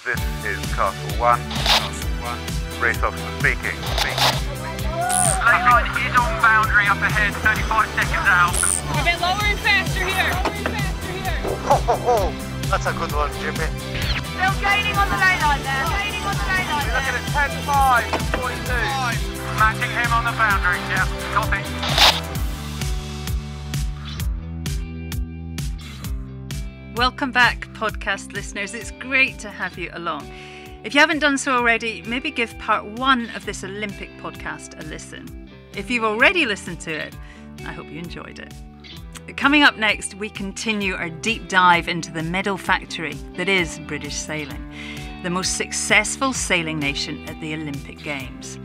This is Castle 1. Race officer speaking. Lane line is on boundary up ahead, 35 seconds out. A bit lower and faster here. That's a good one, Jimmy. Still gaining on the lane line there. You're looking at 10.5 and 42. Matching him on the boundary, yeah. Copy. Welcome back, podcast listeners. It's great to have you along. If you haven't done so already, maybe give part 1 of this Olympic podcast a listen. If you've already listened to it, I hope you enjoyed it. Coming up next, we continue our deep dive into the medal factory that is British sailing, the most successful sailing nation at the Olympic Games.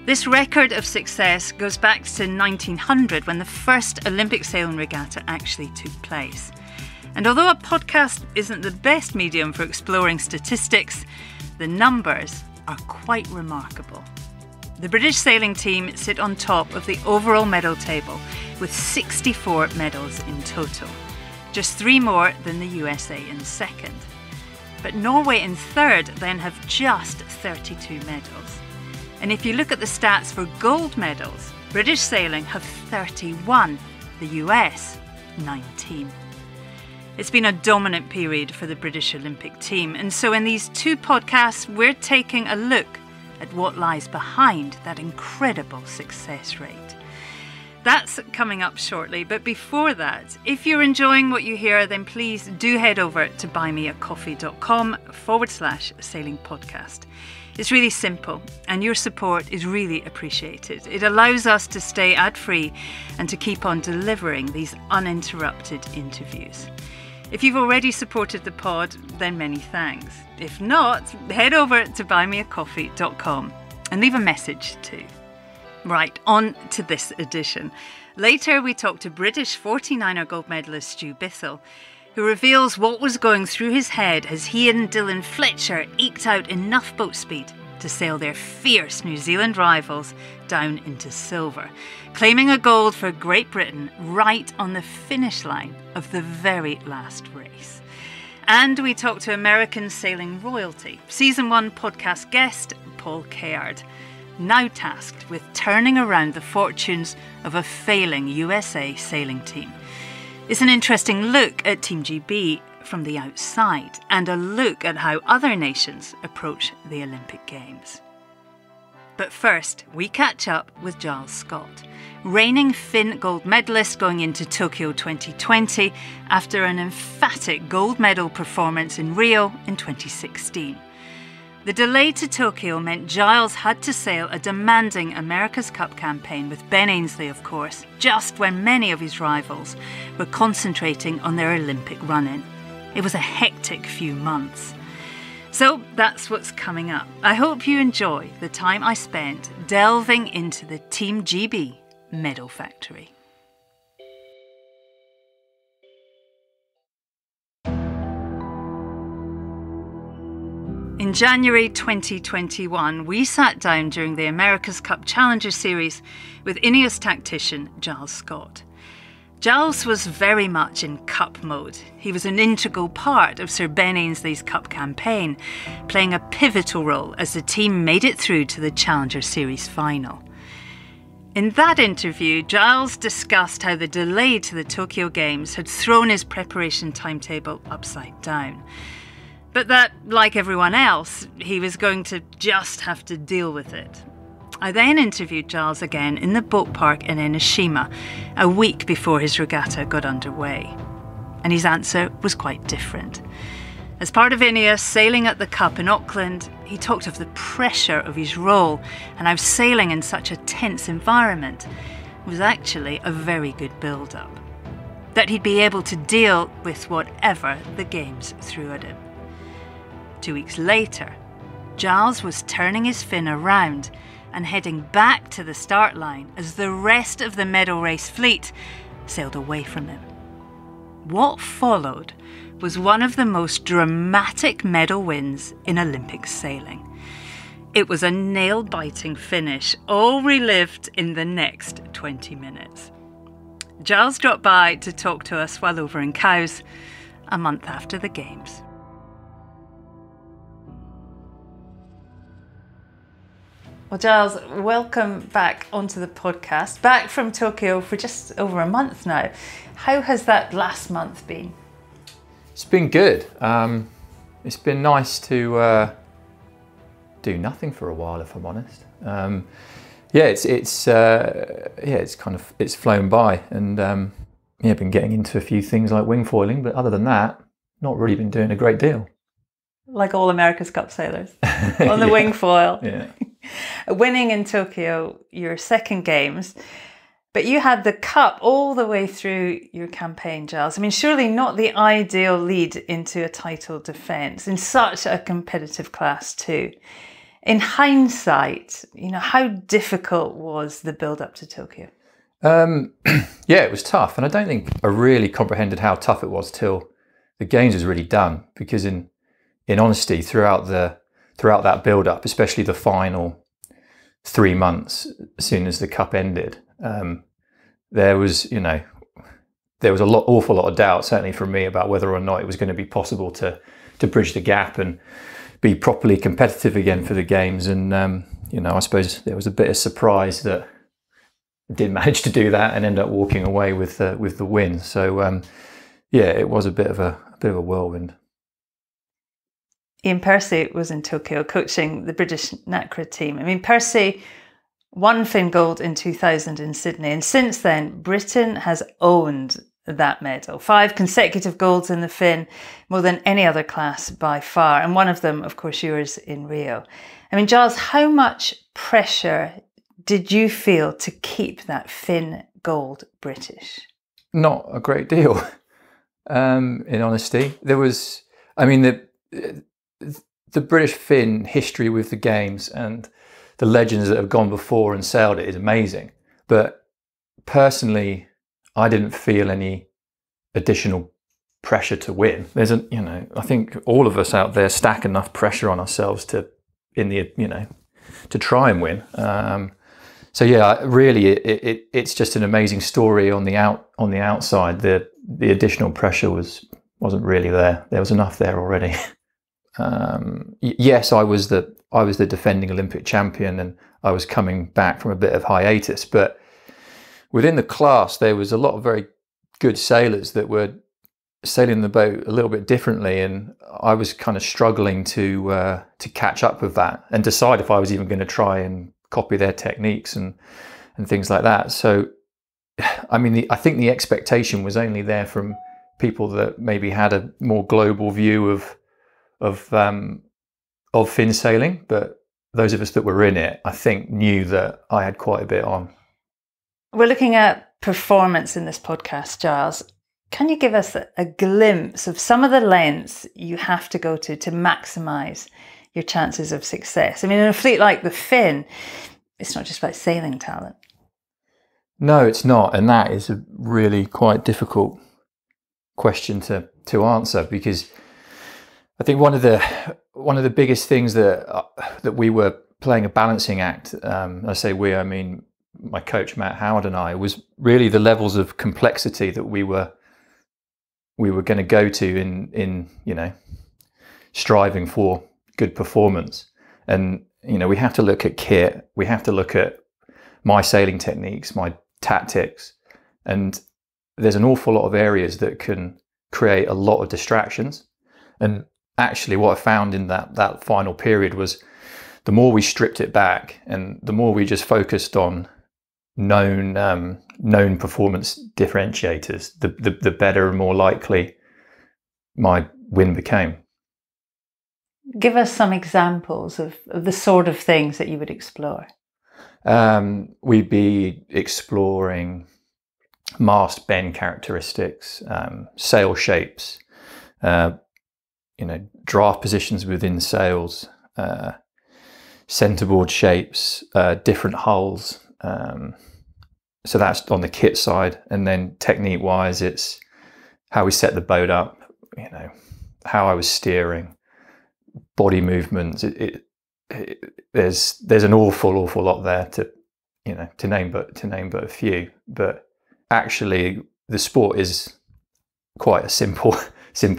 This record of success goes back to 1900, when the first Olympic sailing regatta actually took place. And although a podcast isn't the best medium for exploring statistics, the numbers are quite remarkable. The British sailing team sit on top of the overall medal table with 64 medals in total, just 3 more than the USA in second. But Norway in third then have just 32 medals. And if you look at the stats for gold medals, British sailing have 31, the US 19. It's been a dominant period for the British Olympic team, and so in these 2 podcasts, we're taking a look at what lies behind that incredible success rate. That's coming up shortly, but before that, if you're enjoying what you hear, then please do head over to buymeacoffee.com/sailing podcast. It's really simple, and your support is really appreciated. It allows us to stay ad-free and to keep on delivering these uninterrupted interviews. If you've already supported the pod, then many thanks. If not, head over to buymeacoffee.com and leave a message too. Right, on to this edition. Later, we talk to British 49er gold medalist Stu Bithell, who reveals what was going through his head as he and Dylan Fletcher eked out enough boat speed to sail their fierce New Zealand rivals down into silver, claiming a gold for Great Britain right on the finish line of the very last race. And we talk to American sailing royalty, Season 1 podcast guest Paul Caird, now tasked with turning around the fortunes of a failing USA sailing team. It's an interesting look at Team GB from the outside, and a look at how other nations approach the Olympic Games. But first, we catch up with Giles Scott, reigning Finn gold medalist going into Tokyo 2020 after an emphatic gold medal performance in Rio in 2016. The delay to Tokyo meant Giles had to sail a demanding America's Cup campaign with Ben Ainsley, of course, just when many of his rivals were concentrating on their Olympic run-in. It was a hectic few months. So that's what's coming up. I hope you enjoy the time I spent delving into the Team GB medal factory. In January 2021, we sat down during the America's Cup Challenger Series with Ineos tactician Giles Scott. Giles was very much in cup mode. He was an integral part of Sir Ben Ainsley's cup campaign, playing a pivotal role as the team made it through to the Challenger Series final. In that interview, Giles discussed how the delay to the Tokyo Games had thrown his preparation timetable upside down. But that, like everyone else, he was going to just have to deal with it. I then interviewed Giles again in the boat park in Enoshima, a week before his regatta got underway. And his answer was quite different. As part of Ineos sailing at the Cup in Auckland, he talked of the pressure of his role and how sailing in such a tense environment was actually a very good build-up. That he'd be able to deal with whatever the Games threw at him. 2 weeks later, Giles was turning his fin around and heading back to the start line as the rest of the medal race fleet sailed away from him. What followed was one of the most dramatic medal wins in Olympic sailing. It was a nail-biting finish, all relived in the next 20 minutes. Giles dropped by to talk to us while over in Cowes, a month after the Games. Well, Giles, welcome back onto the podcast. Back from Tokyo for just over a month now. How has that last month been? It's been good. It's been nice to do nothing for a while, if I'm honest. It's flown by, and been getting into a few things like wing foiling, but other than that, not really been doing a great deal. Like all America's Cup sailors on the wing foil. Yeah. Winning in Tokyo, your second games, but you had the cup all the way through your campaign, Giles. I mean, surely not the ideal lead into a title defence in such a competitive class too. In hindsight, how difficult was the build up to Tokyo? It was tough, and I don't think I really comprehended how tough it was till the games was really done. Because in honesty, throughout that build up, especially the final 3 months, as soon as the cup ended, there was awful lot of doubt, certainly from me, about whether or not it was going to be possible to bridge the gap and be properly competitive again for the games. And I suppose there was a bit of surprise that I did manage to do that and end up walking away with the win. So it was a bit of a whirlwind. Ian Percy was in Tokyo coaching the British NACRA team. I mean, Percy won Finn Gold in 2000 in Sydney, and since then Britain has owned that medal. 5 consecutive golds in the Finn, more than any other class by far, and one of them, of course, yours in Rio. I mean, Giles, how much pressure did you feel to keep that Finn Gold British? Not a great deal, in honesty. There was, the British Finn history with the games and the legends that have gone before and sailed it is amazing. But personally, I didn't feel any additional pressure to win. I think all of us out there stack enough pressure on ourselves to try and win. Really, it's just an amazing story on the outside. The additional pressure wasn't really there. There was enough there already. Yes, I was the defending Olympic champion, and I was coming back from a bit of hiatus. But within the class, there was a lot of very good sailors that were sailing the boat a little bit differently, and I was kind of struggling to catch up with that and decide if I was even going to try and copy their techniques and things like that. So, I think the expectation was only there from people that maybe had a more global view of Finn sailing, but those of us that were in it, I think, knew that I had quite a bit on. We're looking at performance in this podcast, Giles. Can you give us a glimpse of some of the lengths you have to go to maximise your chances of success? I mean, in a fleet like the Finn, it's not just about sailing talent. No, it's not, and that is a really quite difficult question to answer, because I think one of the biggest things that we were playing a balancing act. I say we, I mean my coach Matt Howard and I, was really the levels of complexity that we were going to go to in striving for good performance. And we have to look at kit, we have to look at my sailing techniques, my tactics, and there's an awful lot of areas that can create a lot of distractions. And actually what I found in that final period was the more we stripped it back and the more we just focused on known performance differentiators, the better and more likely my win became. Give us some examples of the sort of things that you would explore. We'd be exploring mast bend characteristics, sail shapes, draft positions within sails, centerboard shapes, different hulls. So that's on the kit side, and then technique wise, it's how we set the boat up, how I was steering, body movements. There's an awful lot there to name but a few. But actually, the sport is quite a simple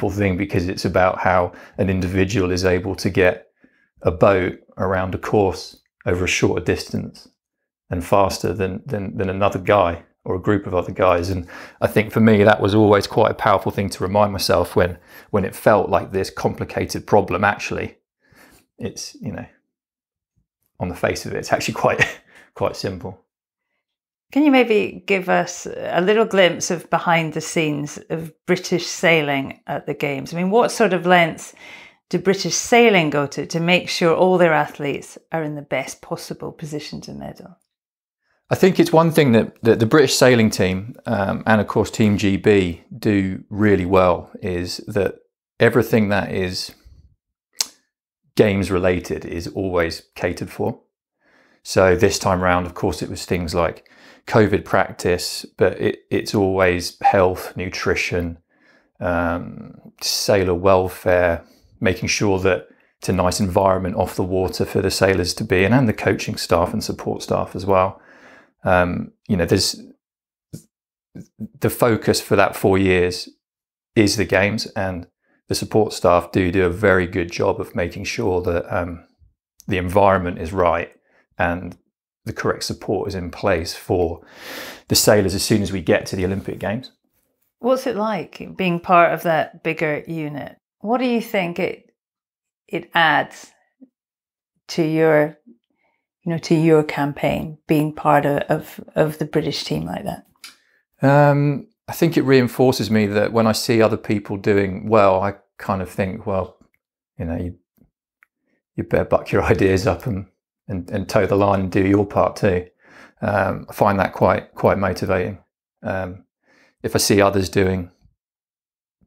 thing, because it's about how an individual is able to get a boat around a course over a shorter distance and faster than another guy or a group of other guys. And I think for me, that was always quite a powerful thing to remind myself when it felt like this complicated problem. Actually, it's, you know, on the face of it, it's actually quite simple. Can you maybe give us a little glimpse of behind the scenes of British sailing at the Games? I mean, what sort of lengths do British sailing go to make sure all their athletes are in the best possible position to medal? I think it's one thing that the British sailing team and of course Team GB do really well, is that everything that is Games related is always catered for. So this time round, of course, it was things like COVID practice, but it's always health, nutrition, sailor welfare, making sure that it's a nice environment off the water for the sailors to be in, and the coaching staff and support staff as well. You know, there's the focus for that 4 years is the Games, and the support staff do a very good job of making sure that the environment is right and the correct support is in place for the sailors as soon as we get to the Olympic Games. What's it like being part of that bigger unit? What do you think it adds to your, you know, to your campaign, being part of the British team like that? I think it reinforces me that when I see other people doing well, I kind of think, well, you know, you better buck your ideas up and toe the line and do your part too. I find that quite motivating. If I see others doing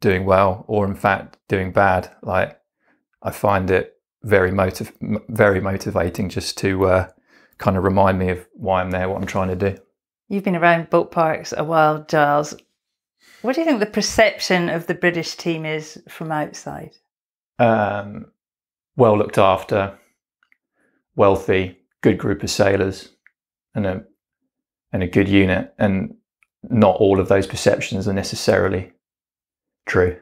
well, or in fact doing bad, like, I find it very motivating just to kind of remind me of why I'm there, what I'm trying to do. You've been around boat parks a while, Giles. What do you think the perception of the British team is from outside? Well looked after, wealthy, good group of sailors, and a good unit. And not all of those perceptions are necessarily true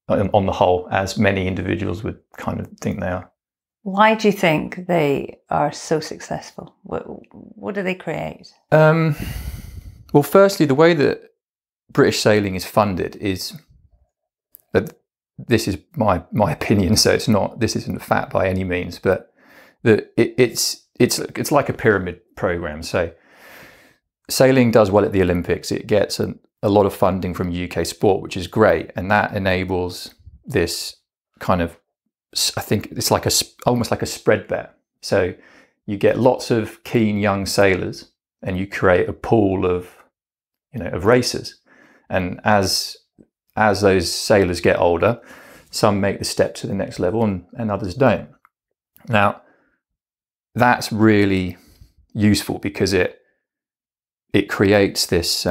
on the whole, as many individuals would kind of think they are. Why do you think they are so successful? What do they create? Well, firstly, the way that British sailing is funded is that, this is my opinion, so this isn't a fact by any means, but that it's like a pyramid program. So sailing does well at the Olympics. It gets a lot of funding from UK sport, which is great, and that enables this kind of, I think it's like almost like a spread bet. So you get lots of keen young sailors, and you create a pool of, you know, of racers. And as those sailors get older, some make the step to the next level and others don't. Now, that's really useful because it creates this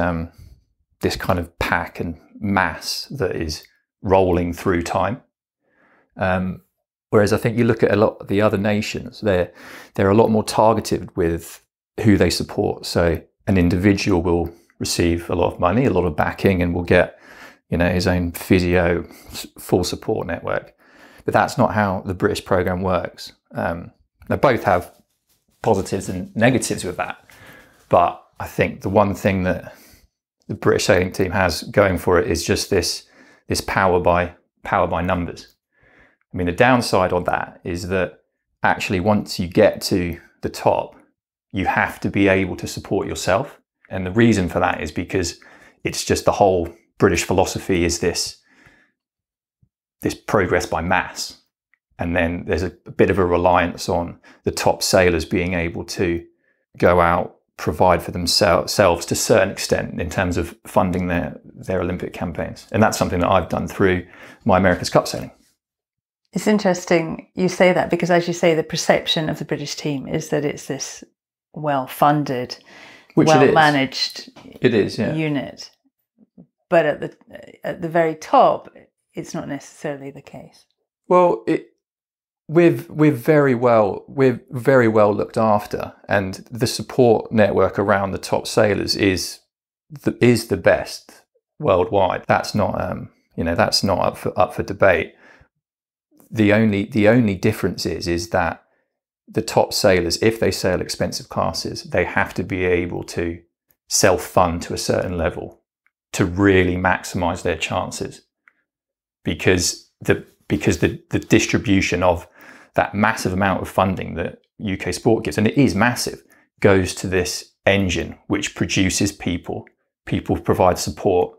this kind of pack and mass that is rolling through time. Whereas I think you look at a lot of the other nations, they're a lot more targeted with who they support. So an individual will receive a lot of money, a lot of backing, and will get, you know, his own physio, full support network. But that's not how the British program works. They both have positives and negatives with that. But I think the one thing that the British sailing team has going for it is just this power by numbers. I mean, the downside of that is that actually once you get to the top, you have to be able to support yourself. And the reason for that is because it's just the whole British philosophy is this progress by mass. And then there's a bit of a reliance on the top sailors being able to go out, provide for themselves to a certain extent in terms of funding their Olympic campaigns. And that's something that I've done through my America's Cup sailing. It's interesting you say that, because as you say, the perception of the British team is that it's this well-funded, well-managed unit. But at the very top, it's not necessarily the case. Well, we're very well looked after, and the support network around the top sailors is the best worldwide. That's not that's not up for debate. The only difference is that the top sailors, if they sail expensive classes, they have to be able to self-fund to a certain level to really maximize their chances, because the distribution of that massive amount of funding that UK sport gives, and it is massive, goes to this engine which produces people provide support.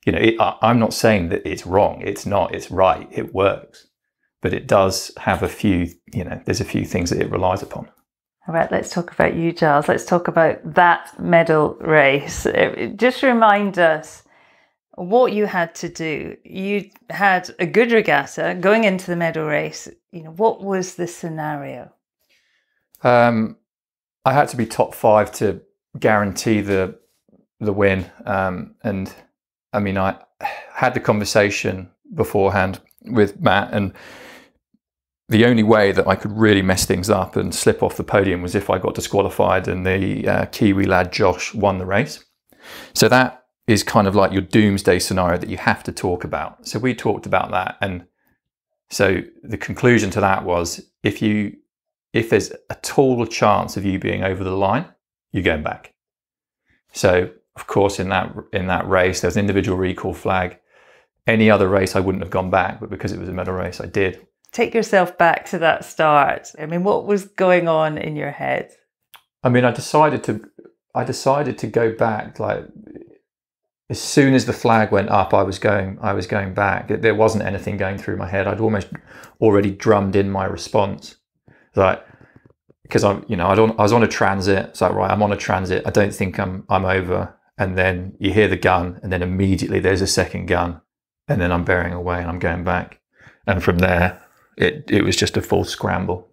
You know, I'm not saying that it's wrong, it's not, it's right, it works, but it does have a few, you know, there's a few things that it relies upon. All right, let's talk about you, Giles. Let's talk about that medal race. Just remind us what you had to do. You had a good regatta going into the medal race. You know, what was the scenario? I had to be top 5 to guarantee the win. And I mean, I had the conversation beforehand with Matt, and the only way that I could really mess things up and slip off the podium was if I got disqualified and the Kiwi lad Josh won the race. So that is kind of like your doomsday scenario that you have to talk about. So we talked about that, and so the conclusion to that was if there's at all a chance of you being over the line, you're going back. So of course in that race there was an individual recall flag. Any other race I wouldn't have gone back, but because it was a medal race I did. Take yourself back to that start. I mean, what was going on in your head? I mean, I decided to go back. Like, as soon as the flag went up, I was going back. There wasn't anything going through my head. I'd almost already drummed in my response. Like, because I was on a transit. It's like, right, I'm on a transit. I don't think I'm over. And then you hear the gun, and then immediately there's a second gun, and then I'm bearing away and I'm going back. And from there, it was just a full scramble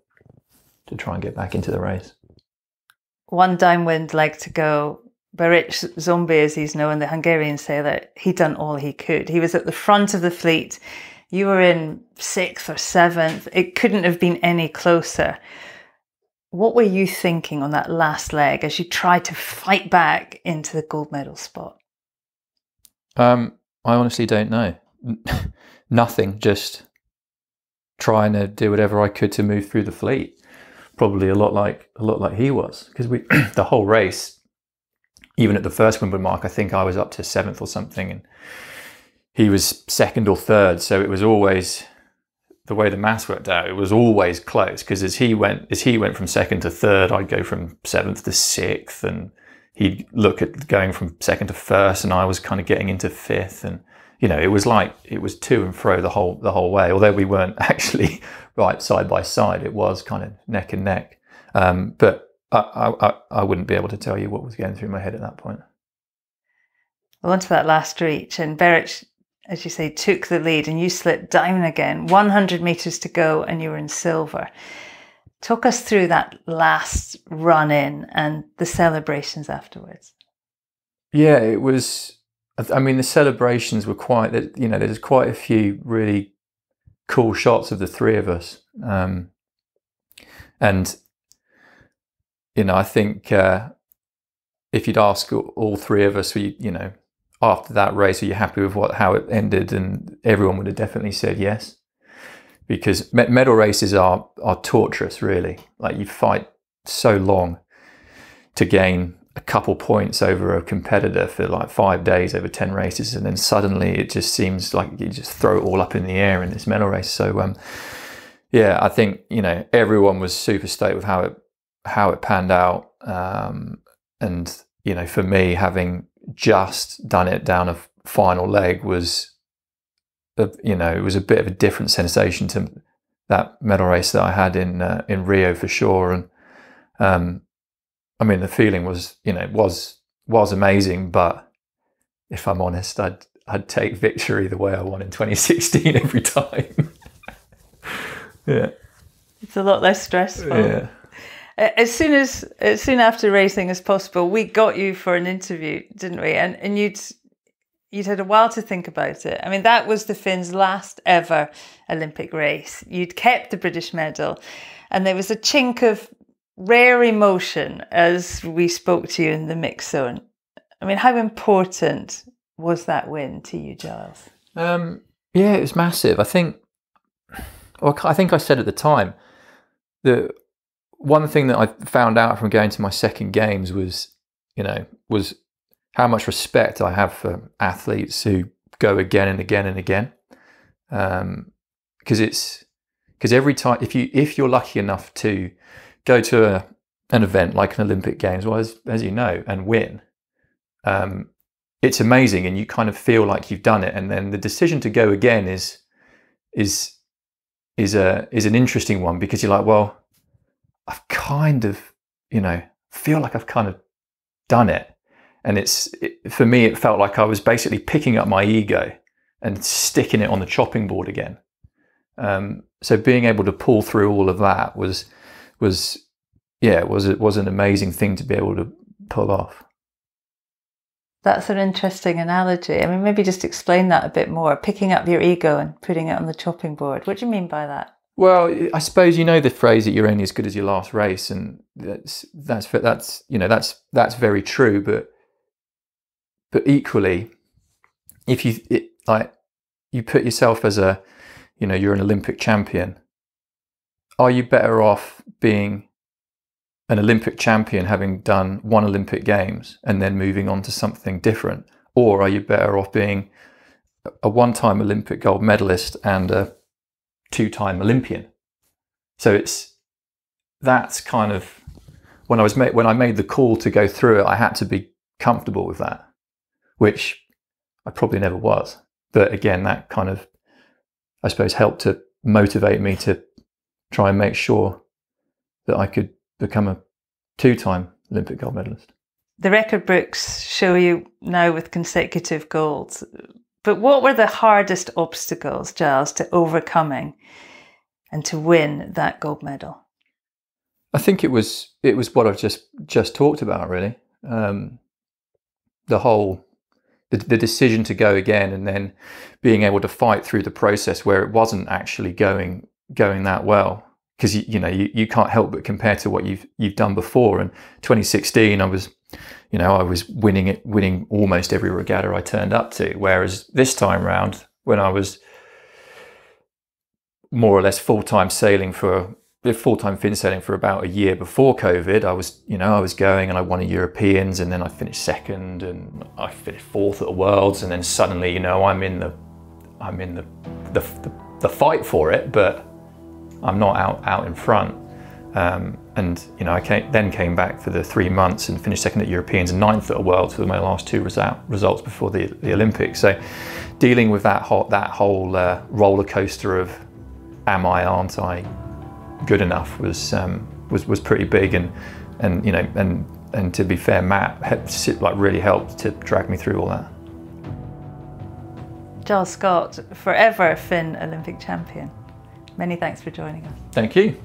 to try and get back into the race. One downwind leg to go. Beric Zombie, as he's known, the Hungarian sailor, he'd done all he could. He was at the front of the fleet. You were in 6th or 7th. It couldn't have been any closer. What were you thinking on that last leg as you tried to fight back into the gold medal spot? I honestly don't know. Nothing, just trying to do whatever I could to move through the fleet. Probably a lot like he was, because we the whole race, even at the first windward mark, I think I was up to 7th or something, and he was 2nd or 3rd. So it was always, the way the maths worked out, it was always close, because as he went from 2nd to 3rd, I'd go from 7th to 6th, and he'd look at going from 2nd to 1st, and I was kind of getting into 5th, and you know, it was like, it was to and fro the whole way. Although we weren't actually right side by side, it was kind of neck and neck. But I wouldn't be able to tell you what was going through my head at that point. Well, on to that last reach, and Beric, as you say, took the lead, and you slipped down again. 100 metres to go, and you were in silver. Talk us through that last run in and the celebrations afterwards. Yeah, it was. I mean, the celebrations were quite, you know, there's quite a few really cool shots of the three of us. And, you know, I think if you'd ask all three of us, you know, after that race, are you happy with how it ended? And everyone would have definitely said yes. Because medal races are torturous, really. Like, you fight so long to gain a couple points over a competitor for like 5 days over 10 races, and then suddenly it just seems like you just throw it all up in the air in this medal race. So yeah, I think, you know, everyone was super stoked with how it panned out, and you know, for me, having just done it down a final leg was, you know, it was a bit of a different sensation to that medal race that I had in Rio, for sure. And I mean, the feeling was, you know, was amazing, but if I'm honest, I'd take victory the way I won in 2016 every time. Yeah. It's a lot less stressful. Yeah. As soon after racing as possible, we got you for an interview, didn't we? And you'd had a while to think about it. I mean, that was the Finns' last ever Olympic race. You'd kept the British medal, and there was a chink of rare emotion as we spoke to you in the mix zone. I mean, how important was that win to you, Giles? Yeah, it was massive. I think I said at the time that one thing that I found out from going to my second games was how much respect I have for athletes who go again and again and again. Because every time, if you're lucky enough to go to an event like an Olympic Games, well, as you know, and win, it's amazing, and you kind of feel like you've done it. And then the decision to go again is an interesting one, because you're like, well, I've kind of, feel like I've kind of done it. And for me, it felt like I was basically picking up my ego and sticking it on the chopping board again. So being able to pull through all of that was an amazing thing to be able to pull off. That's an interesting analogy. I mean, maybe just explain that a bit more. Picking up your ego and putting it on the chopping board. What do you mean by that? Well, I suppose the phrase that you're only as good as your last race, and that's very true. But equally, if you put yourself as you're an Olympic champion, are you better off being an Olympic champion having done one Olympic Games and then moving on to something different? Or are you better off being a one-time Olympic gold medalist and a two-time Olympian? So that's kind of, when I made the call to go through it, I had to be comfortable with that, which I probably never was. But again, that kind of, I suppose, helped to motivate me to try and make sure that I could become a two-time Olympic gold medalist. The record books show you now with consecutive golds. But what were the hardest obstacles, Giles, to overcoming and to win that gold medal? I think it was what I've just talked about, really. The decision to go again, and then being able to fight through the process where it wasn't actually going that well, because you can't help but compare to what you've done before. And 2016, I was winning almost every regatta I turned up to, whereas this time round, when I was more or less full-time fin sailing for about a year before COVID, I was going and I won a Europeans, and then I finished second and I finished fourth at the Worlds, and then suddenly I'm in the fight for it, but I'm not out in front. And I came back for the 3 months and finished second at Europeans and ninth at the Worlds for my last two results before the Olympics. So dealing with that whole roller coaster of am I, aren't I good enough was pretty big, and to be fair, Matt really helped to drag me through all that. Giles Scott, forever Finn Olympic champion. Many thanks for joining us. Thank you.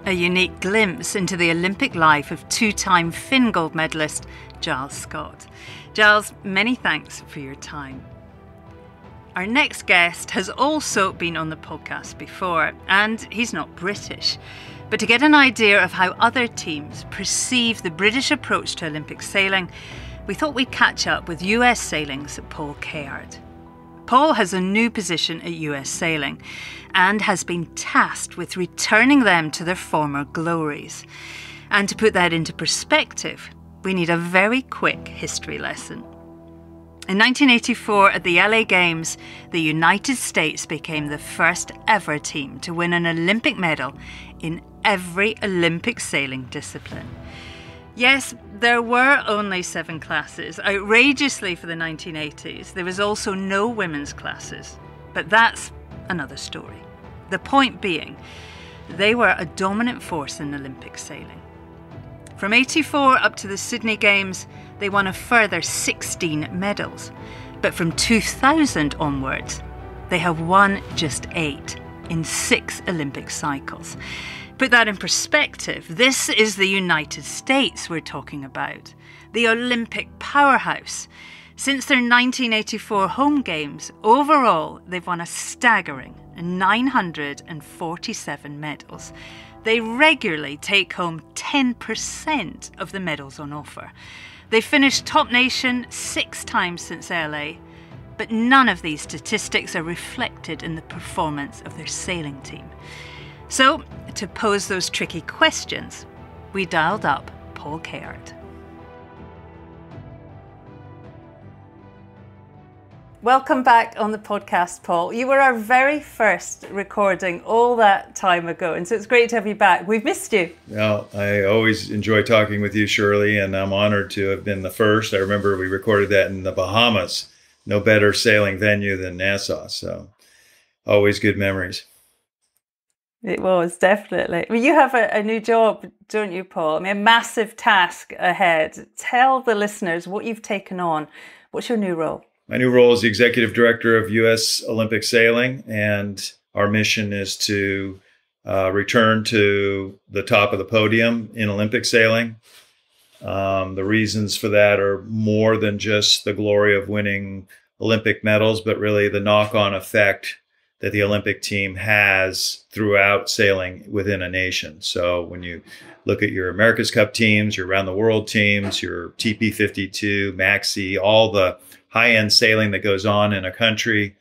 A unique glimpse into the Olympic life of two-time Finn gold medalist Giles Scott. Giles, many thanks for your time. Our next guest has also been on the podcast before, and he's not British. But to get an idea of how other teams perceive the British approach to Olympic sailing, we thought we'd catch up with US Sailing's Paul Caird. Paul has a new position at US Sailing and has been tasked with returning them to their former glories. And to put that into perspective, we need a very quick history lesson. In 1984, at the LA Games, the United States became the first ever team to win an Olympic medal in every Olympic sailing discipline. Yes, there were only 7 classes. Outrageously for the 1980s, there was also no women's classes. But that's another story. The point being, they were a dominant force in Olympic sailing. From 84 up to the Sydney Games, they won a further 16 medals. But from 2000 onwards, they have won just 8 in 6 Olympic cycles. Put that in perspective, this is the United States we're talking about, the Olympic powerhouse. Since their 1984 home games, overall, they've won a staggering 947 medals. They regularly take home 10% of the medals on offer. They finished top nation 6 times since LA, but none of these statistics are reflected in the performance of their sailing team. So, to pose those tricky questions, we dialed up Paul Caird. Welcome back on the podcast, Paul. You were our very first recording all that time ago, and so it's great to have you back. We've missed you. Well, I always enjoy talking with you, Shirley, and I'm honored to have been the first. I remember we recorded that in the Bahamas. No better sailing venue than Nassau, so always good memories. It was, definitely. I mean, you have a new job, don't you, Paul? I mean, a massive task ahead. Tell the listeners what you've taken on. What's your new role? My new role is the executive director of U.S. Olympic Sailing, and our mission is to return to the top of the podium in Olympic sailing. The reasons for that are more than just the glory of winning Olympic medals, but really the knock-on effect that the Olympic team has throughout sailing within a nation. So when you look at your America's Cup teams, your around the world teams, your TP52, Maxi, all the high-end sailing that goes on in a country.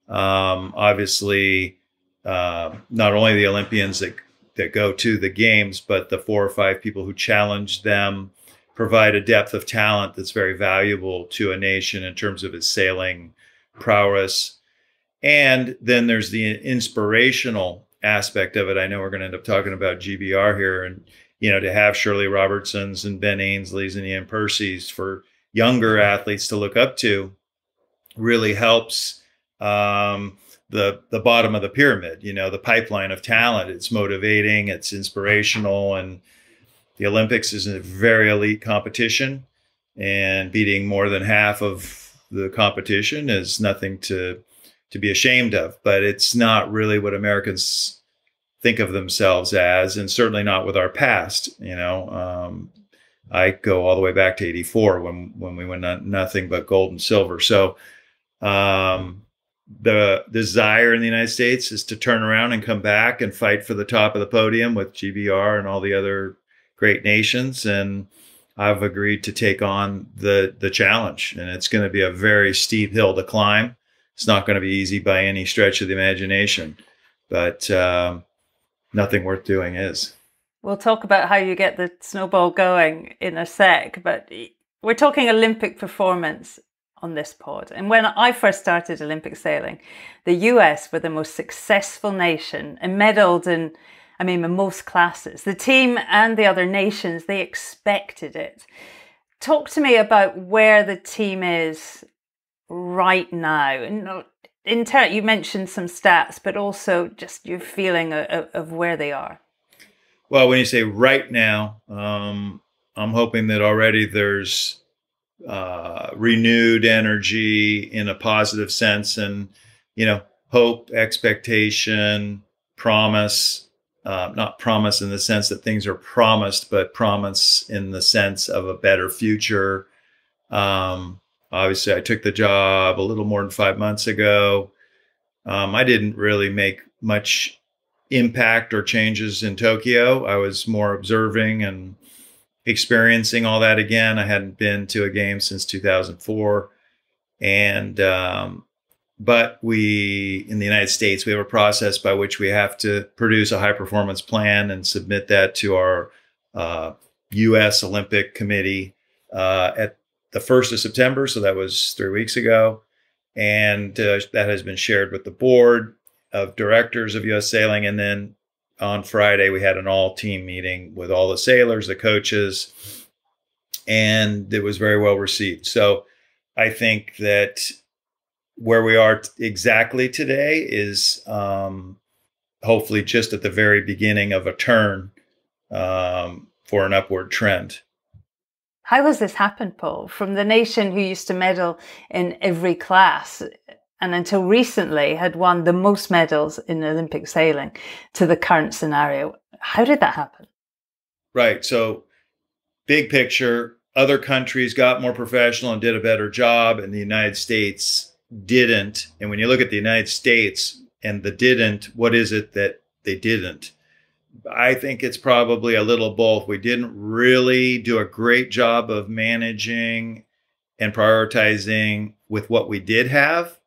Obviously, not only the Olympians that go to the games, but the 4 or 5 people who challenge them provide a depth of talent that's very valuable to a nation in terms of its sailing prowess. And then there's the inspirational aspect of it. I know we're going to end up talking about GBR here, and to have Shirley Robertsons and Ben Ainsleys and Ian Percy's for younger athletes to look up to really helps the bottom of the pyramid, the pipeline of talent. It's motivating, it's inspirational, and the Olympics is a very elite competition, and beating more than half of the competition is nothing to be ashamed of. But it's not really what Americans think of themselves as, and certainly not with our past. I go all the way back to '84 when we won nothing but gold and silver. So the desire in the United States is to turn around and come back and fight for the top of the podium with GBR and all the other great nations. And I've agreed to take on the challenge, and it's going to be a very steep hill to climb. It's not going to be easy by any stretch of the imagination, but nothing worth doing is. We'll talk about how you get the snowball going in a sec, but we're talking Olympic performance on this pod. And when I first started Olympic sailing, the US were the most successful nation and medalled in most classes. The team and the other nations, they expected it. Talk to me about where the team is right now. And you mentioned some stats, but also just your feeling of where they are. Well, when you say right now, I'm hoping that already there's renewed energy in a positive sense, and hope, expectation, promise. Not promise in the sense that things are promised, but promise in the sense of a better future. Obviously, I took the job a little more than 5 months ago. I didn't really make much impact or changes in Tokyo. I was more observing and experiencing all that again. I hadn't been to a game since 2004. And, but in the United States, we have a process by which we have to produce a high performance plan and submit that to our U.S. Olympic Committee at the 1st of September. So that was 3 weeks ago. And that has been shared with the board of directors of U.S. Sailing. And then on Friday, we had an all-team meeting with all the sailors, the coaches, and it was very well received. So I think that where we are exactly today is hopefully just at the very beginning of a turn for an upward trend. How has this happened, Paul? From the nation who used to medal in every class and until recently had won the most medals in Olympic sailing to the current scenario. How did that happen? Right. So big picture, other countries got more professional and did a better job, and the United States didn't. And when you look at the United States and the didn't, what is it that they didn't? I think it's probably a little both. We didn't really do a great job of managing and prioritizing with what we did have,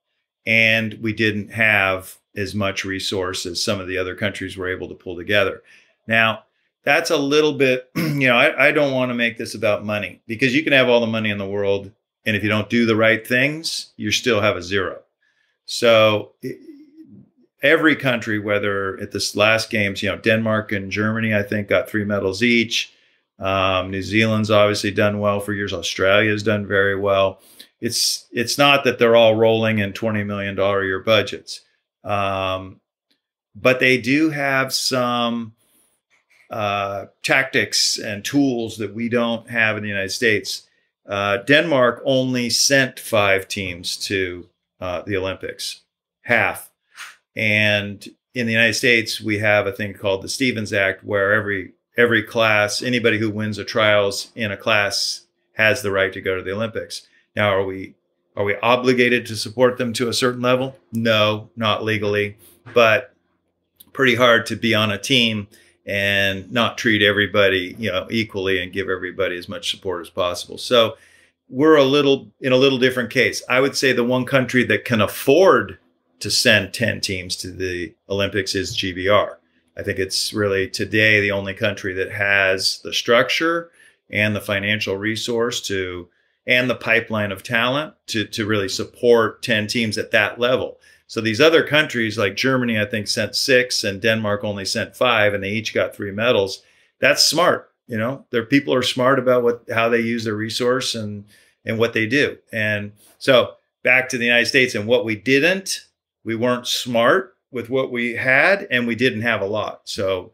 and we didn't have as much resource as some of the other countries were able to pull together. Now, that's a little bit, I don't want to make this about money, because you can have all the money in the world, and if you don't do the right things, you still have a zero. So every country, whether at this last games, Denmark and Germany, I think, got 3 medals each. New Zealand's obviously done well for years. Australia's done very well. It's not that they're all rolling in $20 million a year budgets. But they do have some tactics and tools that we don't have in the United States. Denmark only sent 5 teams to the Olympics, half. And in the United States, we have a thing called the Stevens Act, where every class, anybody who wins a trials in a class has the right to go to the Olympics. Now, are we obligated to support them to a certain level? No, not legally, but pretty hard to be on a team and not treat everybody, equally and give everybody as much support as possible. So we're in a little different case. I would say the one country that can afford to send 10 teams to the Olympics is GBR. I think it's really today the only country that has the structure and the financial resource and the pipeline of talent to really support 10 teams at that level. So these other countries like Germany, I think, sent 6, and Denmark only sent 5, and they each got 3 medals. That's smart. Their people are smart about how they use their resource and what they do. And so back to the United States and what we didn't, we weren't smart with what we had, and we didn't have a lot. So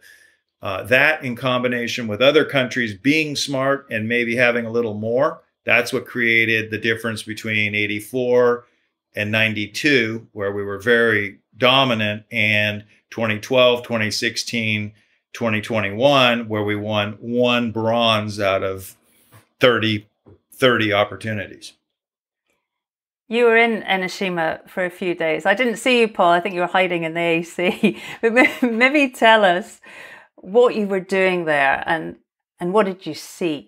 that in combination with other countries being smart and maybe having a little more, that's what created the difference between 84 and 92, where we were very dominant, and 2012, 2016, 2021, where we won 1 bronze out of 30 opportunities. You were in Enoshima for a few days. I didn't see you, Paul. I think you were hiding in the AC. But maybe tell us what you were doing there and what did you see?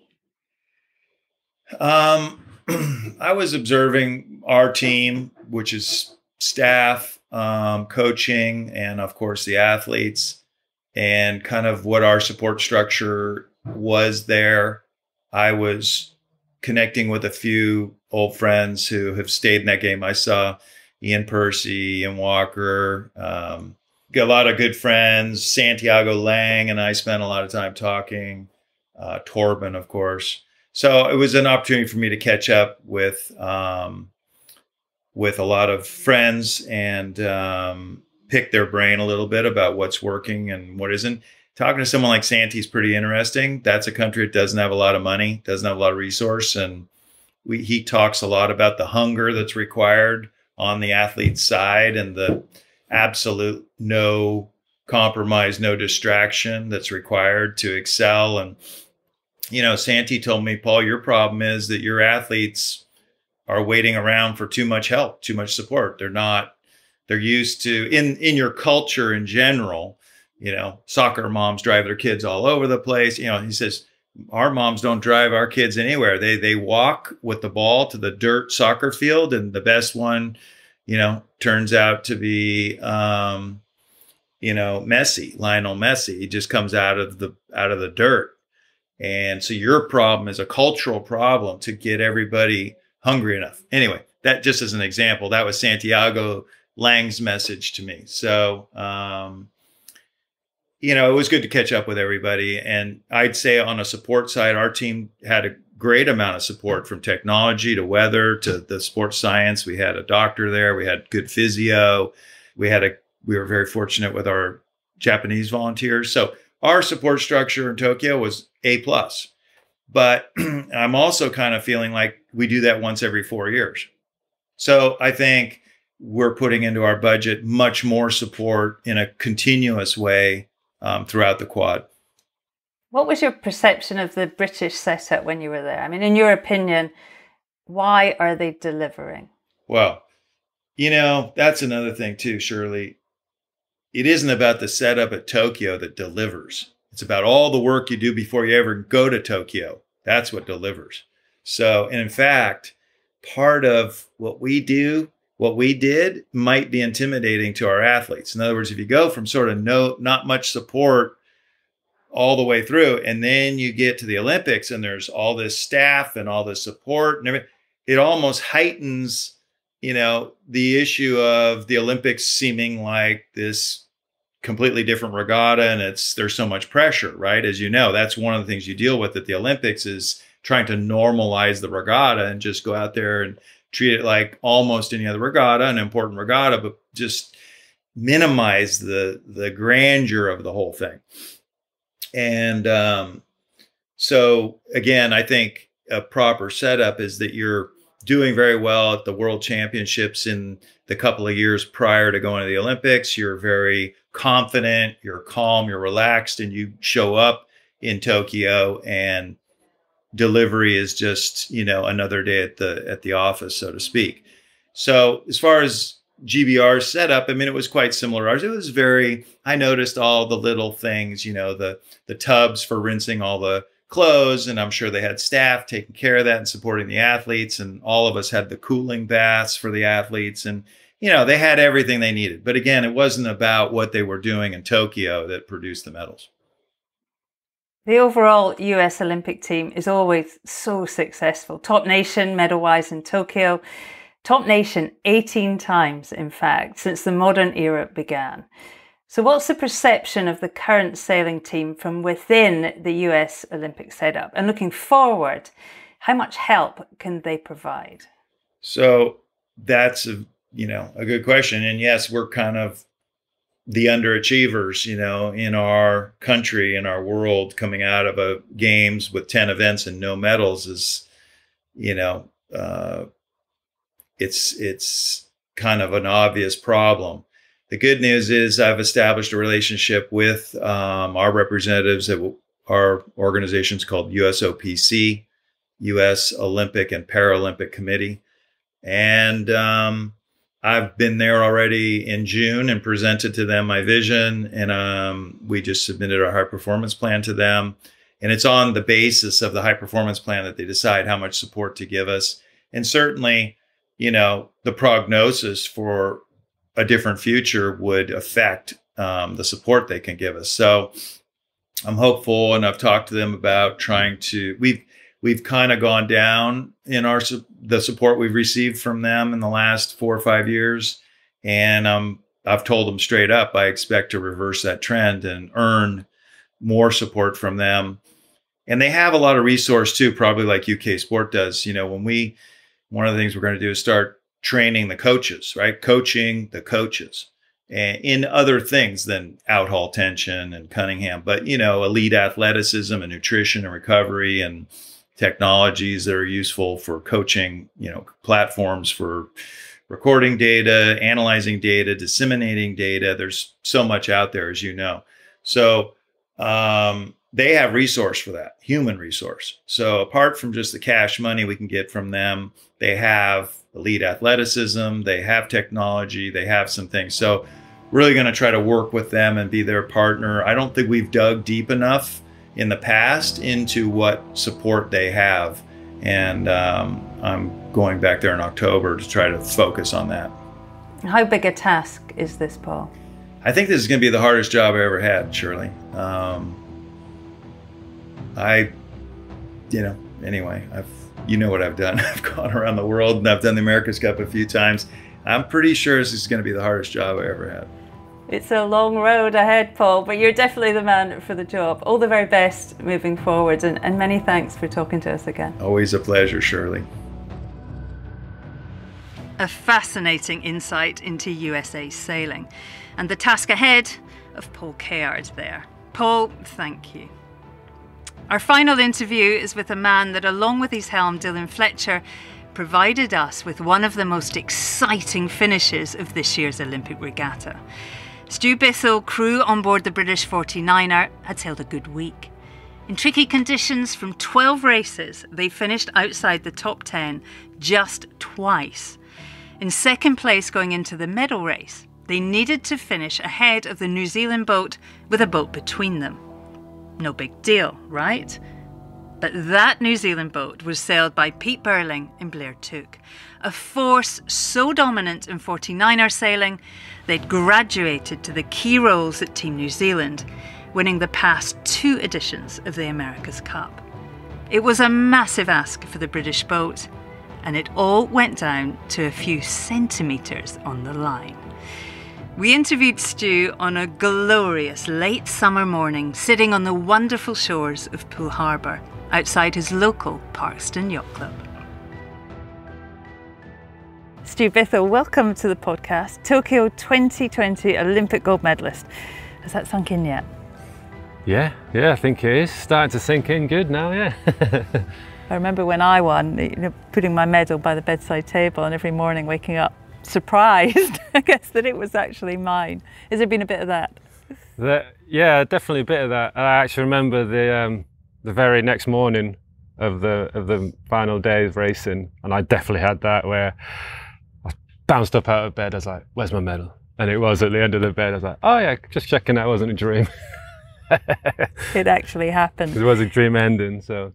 I was observing our team, which is staff, coaching, and of course the athletes, and kind of what our support structure was there. I was connecting with a few old friends who have stayed in that game. I saw Ian Percy, Ian Walker, got a lot of good friends. Santiago Lang and I spent a lot of time talking. Torben, of course. So it was an opportunity for me to catch up with a lot of friends and pick their brain a little bit about what's working and what isn't. Talking to someone like Santi is pretty interesting. That's a country that doesn't have a lot of money, doesn't have a lot of resource. And he talks a lot about the hunger that's required on the athlete's side and the absolute no compromise, no distraction that's required to excel. And Santi told me, Paul, your problem is that your athletes are waiting around for too much help, too much support. They're used to, in your culture in general, soccer moms drive their kids all over the place. He says, our moms don't drive our kids anywhere. They walk with the ball to the dirt soccer field, and the best one, turns out to be, Messi, Lionel Messi. He just comes out of the dirt. And so your problem is a cultural problem to get everybody hungry enough. Anyway, that just as an example, that was Santiago Lang's message to me. So, it was good to catch up with everybody. And I'd say on a support side, our team had a great amount of support, from technology to weather to the sports science. We had a doctor there. We had good physio. We were very fortunate with our Japanese volunteers. So our support structure in Tokyo was A+. But I'm also kind of feeling like we do that once every 4 years. So I think we're putting into our budget much more support in a continuous way throughout the Quad. What was your perception of the British setup when you were there? I mean, in your opinion, why are they delivering? Well, that's another thing too, Shirley. It isn't about the setup at Tokyo that delivers. It's about all the work you do before you ever go to Tokyo. That's what delivers. So, and in fact, part of what we do what we did might be intimidating to our athletes. In other words, if you go from sort of not much support all the way through, and then you get to the Olympics and there's all this staff and all this support and everything, it almost heightens, the issue of the Olympics seeming like this completely different regatta, and there's so much pressure, right? As you know, that's one of the things you deal with at the Olympics, is trying to normalize the regatta and just go out there and treat it like almost any other regatta, an important regatta, but just minimize the grandeur of the whole thing. And so again, I think a proper setup is that you're doing very well at the World Championships in the couple of years prior to going to the Olympics. You're very confident, you're calm, you're relaxed, and you show up in Tokyo and delivery is just, another day at the office, so to speak. So as far as GBR's setup, it was quite similar to ours. It was I noticed all the little things, the tubs for rinsing all the clothes, and I'm sure they had staff taking care of that and supporting the athletes, and all of us had the cooling baths for the athletes, and they had everything they needed. But again, it wasn't about what they were doing in Tokyo that produced the medals. The overall US Olympic team is always so successful. Top nation medal-wise in Tokyo. Top nation 18 times, in fact, since the modern era began. So what's the perception of the current sailing team from within the US Olympic setup? And looking forward, how much help can they provide? So that's a good question. And yes, we're kind of the underachievers, in our country, in our world, coming out of a games with 10 events and no medals is, it's kind of an obvious problem. The good news is I've established a relationship with our representatives at our organization's called USOPC, US Olympic and Paralympic Committee. And I've been there already in June and presented to them my vision. And we just submitted our high performance plan to them. And it's on the basis of the high performance plan that they decide how much support to give us. And certainly, the prognosis for a different future would affect the support they can give us. So I'm hopeful, and I've talked to them about trying to, we've kind of gone down in the support we've received from them in the last 4 or 5 years. And I've told them straight up, I expect to reverse that trend and earn more support from them. And they have a lot of resource too, probably like UK Sport does. One of the things we're going to do is start training the coaches, right? Coaching the coaches and in other things than out-haul tension and Cunningham, but, elite athleticism and nutrition and recovery and technologies that are useful for coaching, platforms for recording data, analyzing data, disseminating data. There's so much out there, as you know. So they have resource for that, human resource. So apart from just the cash money we can get from them, they have elite athleticism, they have technology, they have some things. So really going to try to work with them and be their partner. I don't think we've dug deep enough in the past into what support they have. And I'm going back there in October to try to focus on that. How big a task is this, Paul? I think this is going to be the hardest job I ever had, Shirley. Anyway, you know what I've done. I've gone around the world and I've done the America's Cup a few times. I'm pretty sure this is going to be the hardest job I ever had. It's a long road ahead, Paul, but you're definitely the man for the job. All the very best moving forward, and many thanks for talking to us again. Always a pleasure, Shirley. A fascinating insight into USA sailing and the task ahead of Paul Caird there. Paul, thank you. Our final interview is with a man that, along with his helm, Dylan Fletcher, provided us with one of the most exciting finishes of this year's Olympic regatta. Stu Bithell, crew on board the British 49er, had sailed a good week. In tricky conditions from 12 races, they finished outside the top 10 just twice. In second place going into the medal race, they needed to finish ahead of the New Zealand boat with a boat between them. No big deal, right? But that New Zealand boat was sailed by Pete Burling and Tuke, a force so dominant in 49er sailing, they'd graduated to the key roles at Team New Zealand, winning the past 2 editions of the America's Cup. It was a massive ask for the British boat, and it all went down to a few centimetres on the line. We interviewed Stu on a glorious late summer morning, sitting on the wonderful shores of Poole Harbour, outside his local Parkston Yacht Club. Stu Bithell, welcome to the podcast. Tokyo 2020 Olympic gold medalist. Has that sunk in yet? Yeah, I think it is starting to sink in good now, yeah. I remember when I won, putting my medal by the bedside table and every morning waking up surprised, I guess, that it was actually mine. Has there been a bit of that? Yeah, definitely a bit of that. I actually remember the very next morning of the final day of racing, and I definitely had that where I bounced up out of bed. I was like, "Where's my medal?" And it was at the end of the bed. I was like, "Oh yeah, just checking that wasn't a dream." It actually happened. It was a dream ending, so.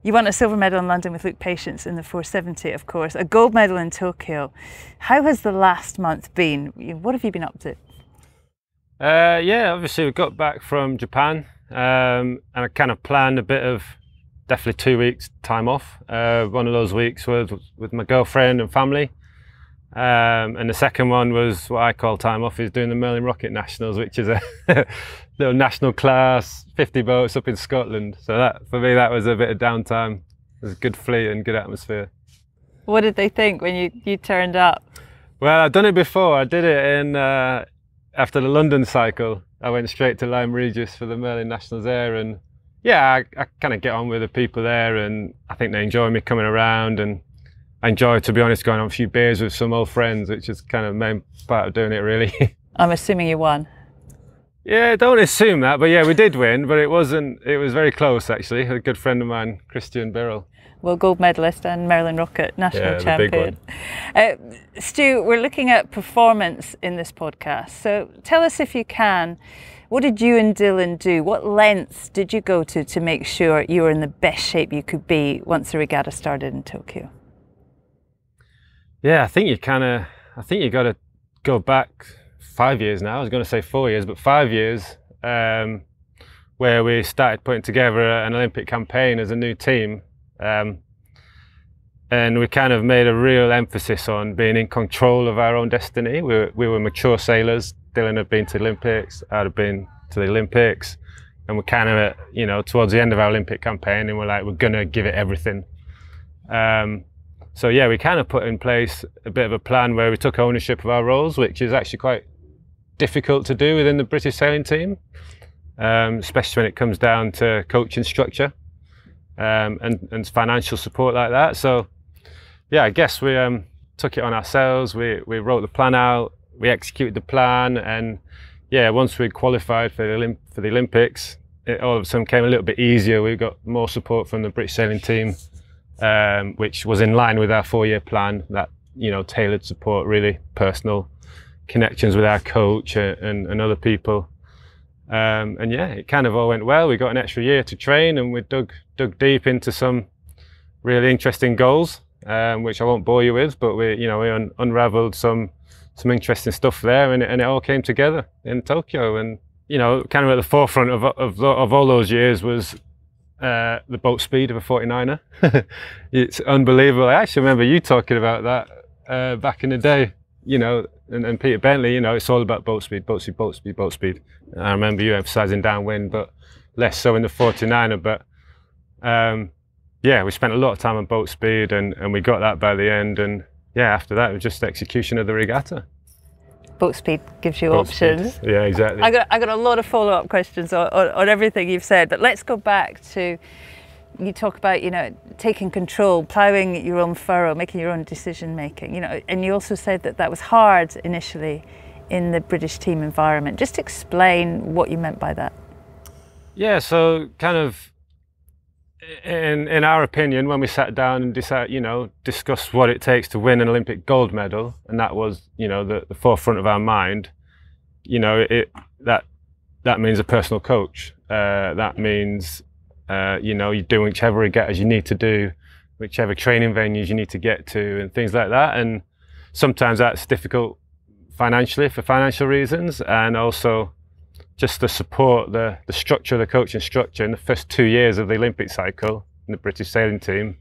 You won a silver medal in London with Luke Patience in the 470, of course, a gold medal in Tokyo. How has the last month been? What have you been up to? Yeah, obviously we got back from Japan, and I kind of planned a bit of definitely 2 weeks time off. One of those weeks was with my girlfriend and family, and the second one was what I call time off, is doing the Merlin Rocket Nationals, which is a little national class 50 boats up in Scotland. So that, for me, that was a bit of downtime. It was a good fleet and good atmosphere. What did they think when you turned up? Well, I'd done it before. I did it in after the London cycle. I went straight to Lyme Regis for the Merlin Nationals there, and yeah, I kind of get on with the people there, and I think they enjoy me coming around, and I enjoy, to be honest, going on a few beers with some old friends, which is kind of the main part of doing it, really. I'm assuming you won. Yeah, don't assume that, but yeah, we did win, but it was very close, actually. A good friend of mine, Christian Birrell. Well, gold medalist and Merlin Rocket national champion. Big one. Stu, we're looking at performance in this podcast. So tell us, if you can, what did you and Dylan do? What lengths did you go to make sure you were in the best shape you could be once the regatta started in Tokyo? Yeah, I think you got to go back 5 years now. I was going to say 4 years, but 5 years, where we started putting together an Olympic campaign as a new team. And we kind of made a real emphasis on being in control of our own destiny. We were mature sailors. Dylan had been to the Olympics, I'd have been to the Olympics, and we're kind of, towards the end of our Olympic campaign, and we're like, we're going to give it everything. So yeah, we kind of put in place a bit of a plan where we took ownership of our roles, which is actually quite difficult to do within the British sailing team, especially when it comes down to coaching structure and financial support like that. So yeah, I guess we took it on ourselves. We wrote the plan out, we executed the plan, and yeah, once we qualified for the Olympics, it all of a sudden came a little bit easier. We got more support from the British sailing team, which was in line with our 4-year plan, that tailored support, really personal connections with our coach and other people, and yeah, it kind of all went well. We got an extra year to train, and we dug deep into some really interesting goals, which I won't bore you with, but we unraveled some interesting stuff there, and it all came together in Tokyo. And kind of at the forefront of all those years was the boat speed of a 49er. It's unbelievable. I actually remember you talking about that back in the day, and Peter Bentley, it's all about boat speed, boat speed, boat speed, boat speed. And I remember you emphasising downwind, but less so in the 49er. But yeah, we spent a lot of time on boat speed, and we got that by the end. And yeah, after that, it was just execution of the regatta. Boat speed gives you options. Speed. Yeah, exactly. I got a lot of follow-up questions on everything you've said, but let's go back to, you talk about, taking control, ploughing your own furrow, making your own decision making, and you also said that was hard initially in the British team environment. Just explain what you meant by that. Yeah, so kind of in our opinion, when we sat down and discussed what it takes to win an Olympic gold medal, and that was, the forefront of our mind, that means a personal coach. That means, you're doing whichever regattas you need to do whichever training venues you need to get to and things like that. And sometimes that's difficult financially for financial reasons, and also just the support, the structure of the coaching structure in the first 2 years of the Olympic cycle in the British sailing team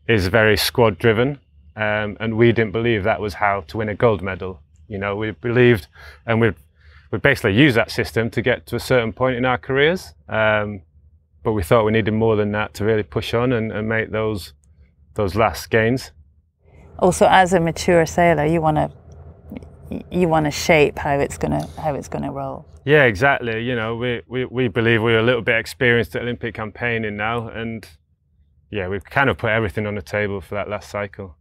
is very squad driven. And we didn't believe that was how to win a gold medal. You know, we believed, and we basically used that system to get to a certain point in our careers. But we thought we needed more than that to really push on and make those last gains. Also, as a mature sailor, you want to shape how it's gonna roll. Yeah, exactly. You know, we believe we're a little bit experienced at Olympic campaigning now, and yeah, we've kind of put everything on the table for that last cycle.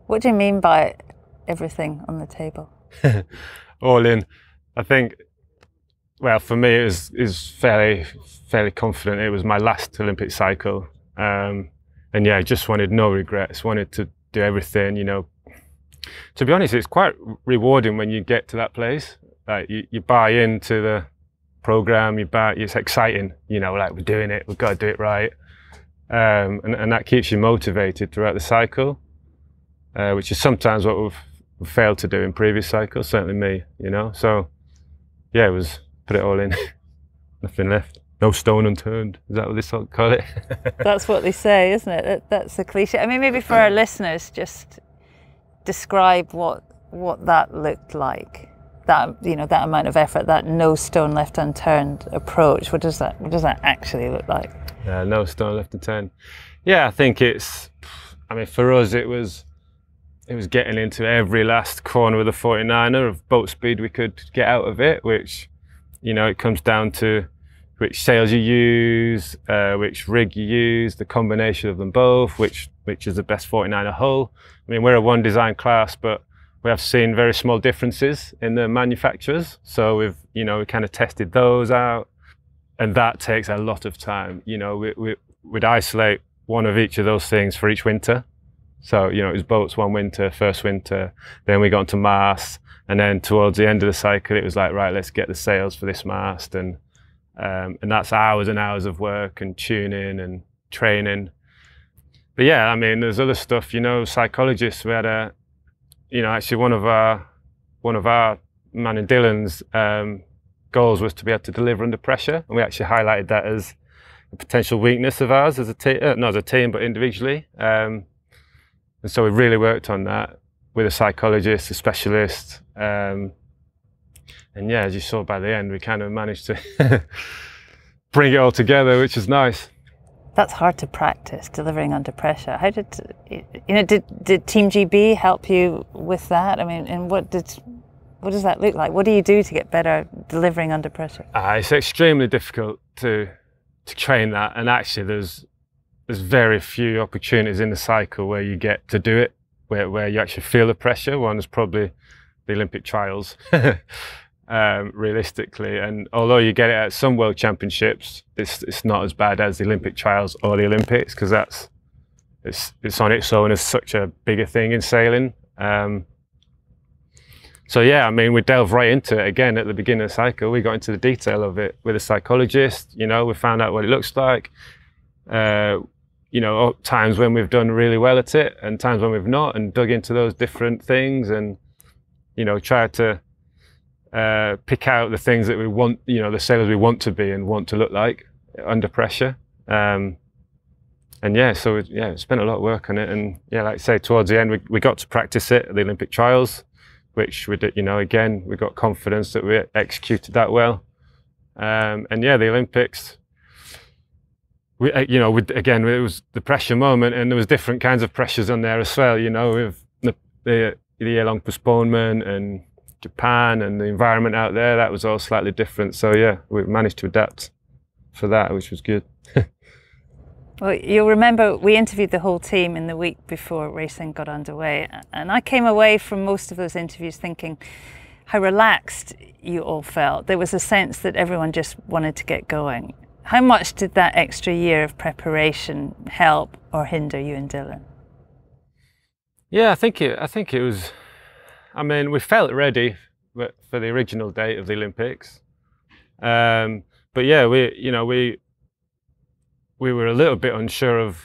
What do you mean by everything on the table? All in. I think, well, for me, it was fairly confident. It was my last Olympic cycle, and yeah, I just wanted no regrets. Wanted to do everything. You know, to be honest, it's quite rewarding when you get to that place. Like you buy into the program. It's exciting. You know, like we're doing it. We've got to do it right, and that keeps you motivated throughout the cycle, which is sometimes what we've failed to do in previous cycles. Certainly me. You know, so yeah, it was put it all in. Nothing left. No stone unturned. Is that what they call it? That's what they say, isn't it? That's a cliche. I mean, maybe for our listeners, just describe what that looked like. That, you know, that amount of effort, that no stone left unturned approach. What does that actually look like? Yeah, no stone left unturned. Yeah, I think I mean, for us, it was getting into every last corner of the 49er of boat speed we could get out of it, which, you know, it comes down to which sails you use, which rig you use, the combination of them both, which is the best 49er hull. I mean, we're a one design class, but we have seen very small differences in the manufacturers. So we kind of tested those out, and that takes a lot of time. You know, we'd isolate one of each of those things for each winter. So, you know, it was boats one winter, first winter, then we got onto masts, and then towards the end of the cycle, it was like, right, let's get the sails for this mast, and that's hours and hours of work and tuning and training. But yeah, I mean, there's other stuff, you know, psychologists. We had actually one of our man and Dylan's goals was to be able to deliver under pressure, and we actually highlighted that as a potential weakness of ours as a team, not as a team, but individually. And so we really worked on that with a psychologist, a specialist. And yeah, as you saw by the end, we kind of managed to bring it all together, which is nice. That's hard to practice, delivering under pressure. How did Team GB help you with that? I mean, and what does that look like? What do you do to get better delivering under pressure? It's extremely difficult to train that, and actually there's very few opportunities in the cycle where you get to do it, where you actually feel the pressure. One is probably the Olympic trials. Realistically, and although you get it at some world championships, it's not as bad as the Olympic trials or the Olympics, because it's on its own as such a bigger thing in sailing. So yeah, I mean, we delved right into it again at the beginning of the cycle. We got into the detail of it with a psychologist. You know, we found out what it looks like. You know, times when we've done really well at it and times when we've not, and dug into those different things, and you know, tried to pick out the things that we want, you know, the sailors we want to be and want to look like under pressure. And yeah, so we spent a lot of work on it. And yeah, like I say, towards the end, we got to practice it at the Olympic trials, which we did, you know, again, we got confidence that we executed that well. And yeah, the Olympics, again, it was the pressure moment, and there was different kinds of pressures on there as well, you know, with the year-long postponement and Japan and the environment out there. That was all slightly different. So yeah, we managed to adapt for that, which was good. Well, you'll remember we interviewed the whole team in the week before racing got underway, and I came away from most of those interviews thinking how relaxed you all felt. There was a sense that everyone just wanted to get going. How much did that extra year of preparation help or hinder you and Dylan? Yeah, I think it was. I mean, we felt ready for the original date of the Olympics, but yeah, we were a little bit unsure of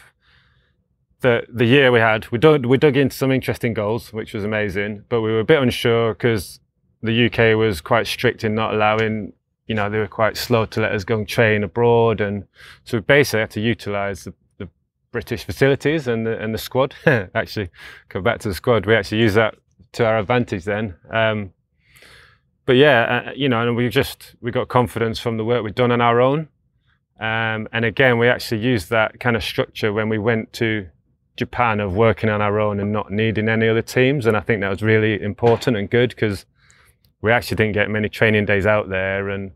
the year we had, we dug into some interesting goals, which was amazing, but we were a bit unsure because the UK was quite strict in not allowing, you know, they were quite slow to let us go and train abroad, and so we basically had to utilise the British facilities and the squad. Actually, go back to the squad, we actually used that to our advantage then. But yeah, you know, and we got confidence from the work we'd done on our own. And again, we actually used that kind of structure when we went to Japan, of working on our own and not needing any other teams. And I think that was really important and good, because we actually didn't get many training days out there. And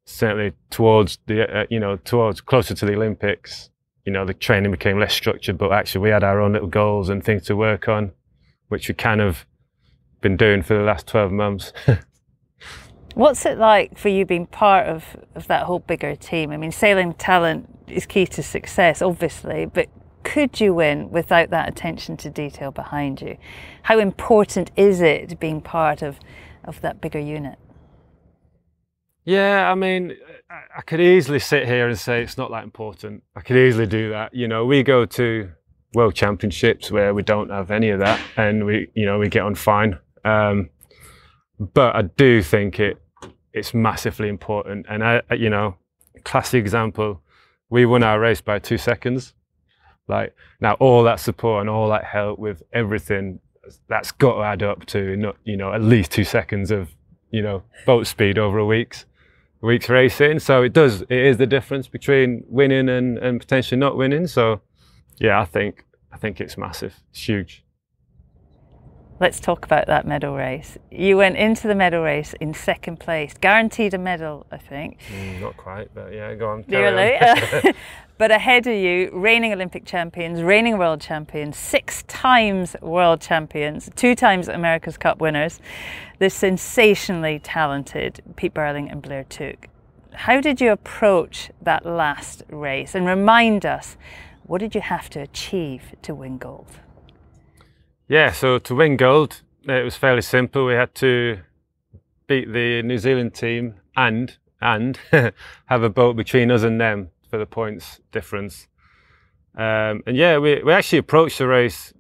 certainly towards the, towards closer to the Olympics, you know, the training became less structured, but actually we had our own little goals and things to work on, which we kind of been doing for the last 12 months. What's it like for you being part of that whole bigger team? I mean, sailing talent is key to success, obviously, but could you win without that attention to detail behind you? How important is it being part of that bigger unit? Yeah, I mean, I could easily sit here and say it's not that important. I could easily do that. You know, we go to World Championships where we don't have any of that, and we get on fine. But I do think it's massively important. And classic example, we won our race by 2 seconds. Like, now all that support and all that help with everything, that's got to add up to at least 2 seconds of boat speed over a week's racing. So it is the difference between winning and potentially not winning. So yeah, I think it's massive. It's huge. Let's talk about that medal race. You went into the medal race in second place, guaranteed a medal, I think. Not quite, but yeah, go on. Nearly. But ahead of you, reigning Olympic champions, reigning world champions, 6 times world champions, 2 times America's Cup winners, the sensationally talented Pete Burling and Blair Tuke. How did you approach that last race? And remind us, what did you have to achieve to win gold? Yeah, so to win gold, it was fairly simple. We had to beat the New Zealand team and have a boat between us and them for the points difference. And yeah, we actually approached the race.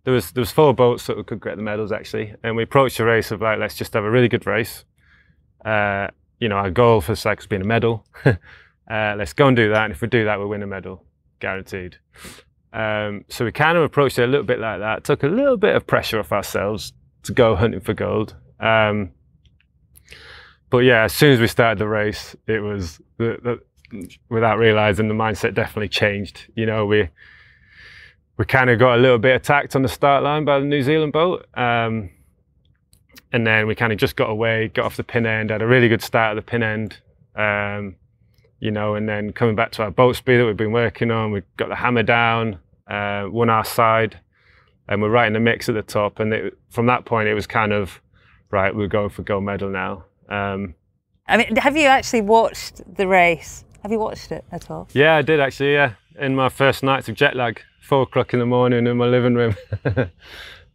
There was 4 boats that we could get the medals actually, and we approached the race of like, let's just have a really good race. Our goal for the cycle has been a medal. Let's go and do that, and if we do that, we'll win a medal, guaranteed. So we kind of approached it a little bit like that, took a little bit of pressure off ourselves to go hunting for gold. But yeah, as soon as we started the race, it was, without realising, the mindset definitely changed. You know, we kind of got a little bit attacked on the start line by the New Zealand boat. And then we kind of just got away, got off the pin end, had a really good start at the pin end. And then coming back to our boat speed that we've been working on, we got the hammer down, won our side, and we're right in the mix at the top. And from that point, it was kind of, right, we're going for gold medal now. I mean, have you actually watched the race? Have you watched it at all? Yeah, I did actually, yeah. In my first nights of jet lag, 4 o'clock in the morning in my living room.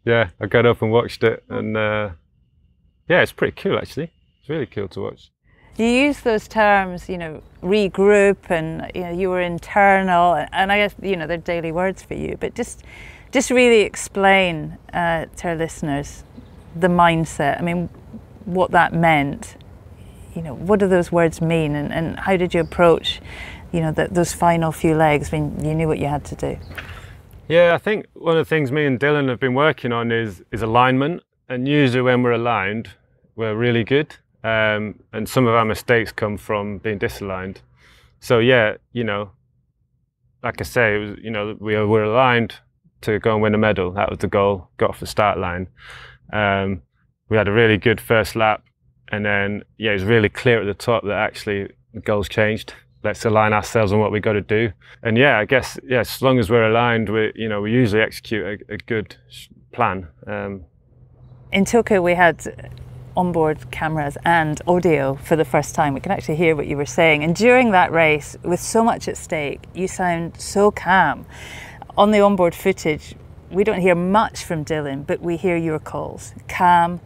Yeah, I got up and watched it, and yeah, it's pretty cool actually. It's really cool to watch. You use those terms, regroup, and you were internal, and I guess they're daily words for you. But just really explain to our listeners the mindset. I mean, what that meant. What do those words mean, and how did you approach, those final few legs when you knew what you had to do? Yeah, I think one of the things me and Dylan have been working on is alignment, and usually when we're aligned, we're really good. And some of our mistakes come from being disaligned. So yeah, like I say, it was, we were aligned to go and win a medal. That was the goal. Got off the start line. We had a really good first lap, and then yeah, it was really clear at the top that actually the goals changed. Let's align ourselves on what we got to do. And yeah, I guess as long as we're aligned, we usually execute a good plan. In Tuke, we had onboard cameras and audio for the first time. We can actually hear what you were saying. And during that race, with so much at stake, you sound so calm. On the onboard footage, we don't hear much from Dylan, but we hear your calls. Calm,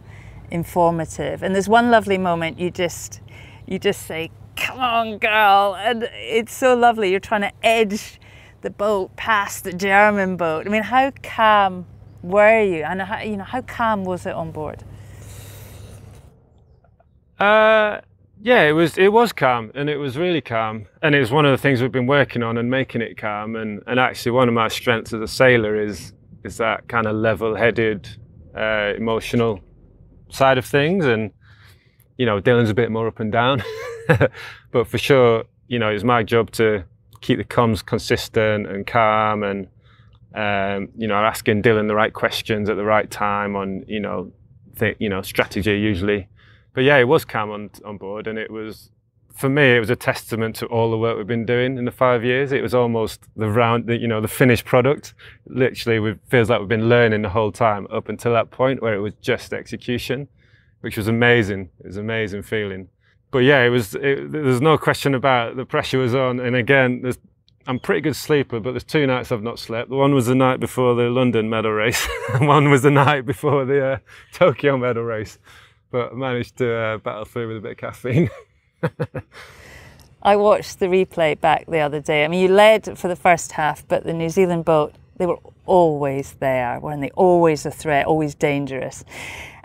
informative. And there's one lovely moment you just say, "Come on, girl." And it's so lovely. You're trying to edge the boat past the German boat. I mean, how calm were you? And how calm was it on board? Yeah, it was calm, and it was really calm, and it was one of the things we've been working on and making it calm. And actually, one of my strengths as a sailor is that kind of level-headed, emotional side of things. And Dylan's a bit more up and down, but for sure, it's my job to keep the comms consistent and calm, and asking Dylan the right questions at the right time on strategy usually. But yeah, it was calm on board, and for me, it was a testament to all the work we've been doing in the 5 years. It was almost the finished product. Literally, feels like we've been learning the whole time up until that point where it was just execution, which was amazing. It was an amazing feeling. But yeah, there's no question about the pressure was on. And again, I'm a pretty good sleeper, but there's 2 nights I've not slept. One was the night before the London medal race, and one was the night before the Tokyo medal race. But I managed to battle through with a bit of caffeine. I watched the replay back the other day. I mean, you led for the first half, but the New Zealand boat, they were always there, weren't they? Always a threat, always dangerous.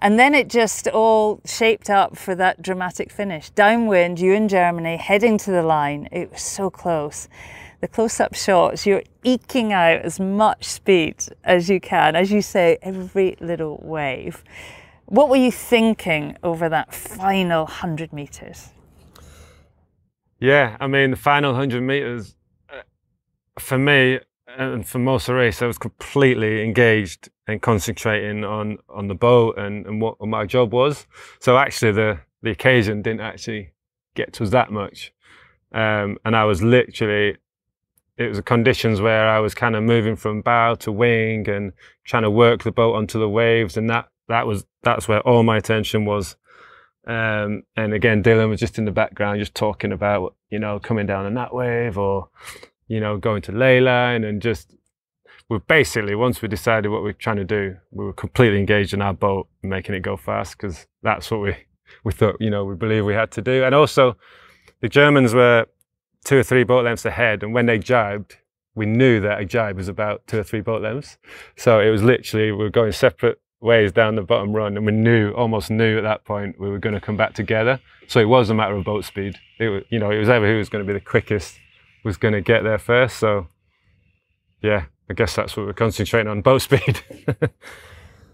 And then it just all shaped up for that dramatic finish. Downwind, you in Germany, heading to the line. It was so close. The close-up shots, you're eking out as much speed as you can. As you say, every little wave. What were you thinking over that final 100 metres? Yeah, I mean, the final 100 metres, for me, and for most of the race, I was completely engaged and concentrating on the boat and what my job was. So actually, the occasion didn't actually get to us that much. And I was literally, it was the conditions where I was kind of moving from bow to wing and trying to work the boat onto the waves, and that's where all my attention was. And again, Dylan was just in the background, just talking about, coming down on that wave, or, going to ley line, and we basically, once we decided what we were trying to do, we were completely engaged in our boat and making it go fast, because that's what we thought, we believed we had to do. And also, the Germans were 2 or 3 boat lengths ahead, and when they jibed, we knew that a jibe was about 2 or 3 boat lengths. So it was literally, we were going separate ways down the bottom run, and we almost knew at that point we were going to come back together. So it was a matter of boat speed. It was, it was ever who was going to be the quickest was going to get there first. So yeah, I guess that's what we're concentrating on, boat speed.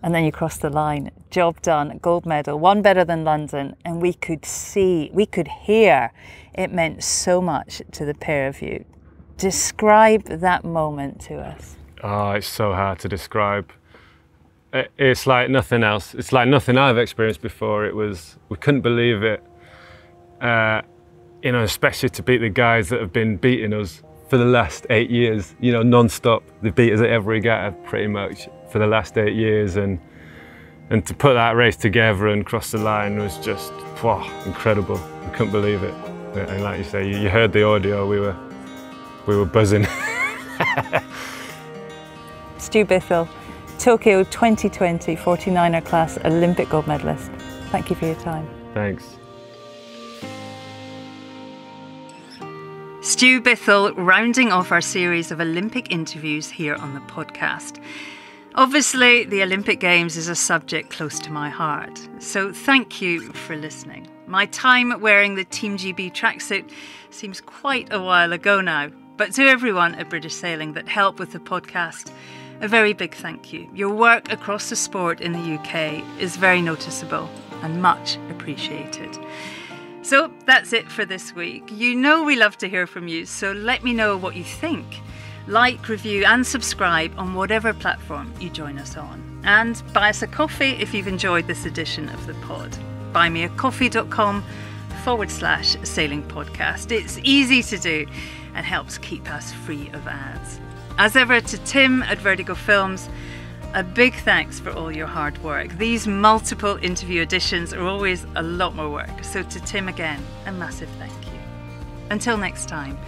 And then you crossed the line. Job done, gold medal, one better than London, and we could hear it meant so much to the pair of you. Describe that moment to us. Oh, it's so hard to describe. It's like nothing else. It's like nothing I've experienced before. We couldn't believe it. Especially to beat the guys that have been beating us for the last 8 years, non-stop. They beat us at every regatta pretty much for the last 8 years. And to put that race together and cross the line was just, incredible. We couldn't believe it. And like you say, you heard the audio, we were buzzing. Stu Bithell, Tokyo 2020 49er class Olympic gold medalist. Thank you for your time. Thanks. Stu Bithell rounding off our series of Olympic interviews here on the podcast. Obviously, the Olympic Games is a subject close to my heart, so thank you for listening. My time wearing the Team GB tracksuit seems quite a while ago now, but to everyone at British Sailing that helped with the podcast, a very big thank you. Your work across the sport in the UK is very noticeable and much appreciated. So that's it for this week. You know we love to hear from you, so let me know what you think. Like, review and subscribe on whatever platform you join us on. And buy us a coffee if you've enjoyed this edition of the pod. buymeacoffee.com/sailing podcast. It's easy to do and helps keep us free of ads. As ever, to Tim at Vertigo Films, a big thanks for all your hard work. These multiple interview editions are always a lot more work. So to Tim again, a massive thank you. Until next time,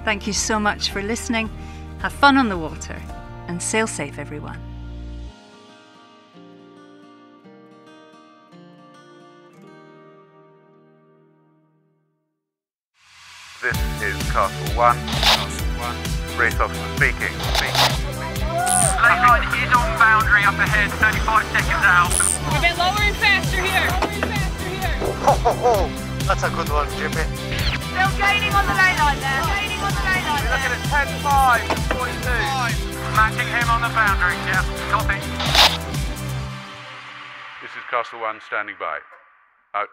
thank you so much for listening. Have fun on the water and sail safe, everyone. This is Castle 1. Castle 1. Race officer speaking. Lane line is on boundary up ahead, 35 seconds out. We're a bit lower and faster here. That's a good one, Jimmy. Still gaining on the lane line there. Gaining on the lane line We're looking there. at 10-5, 42. Matching him on the boundary, yeah, copy. This is Castle 1 standing by. Out.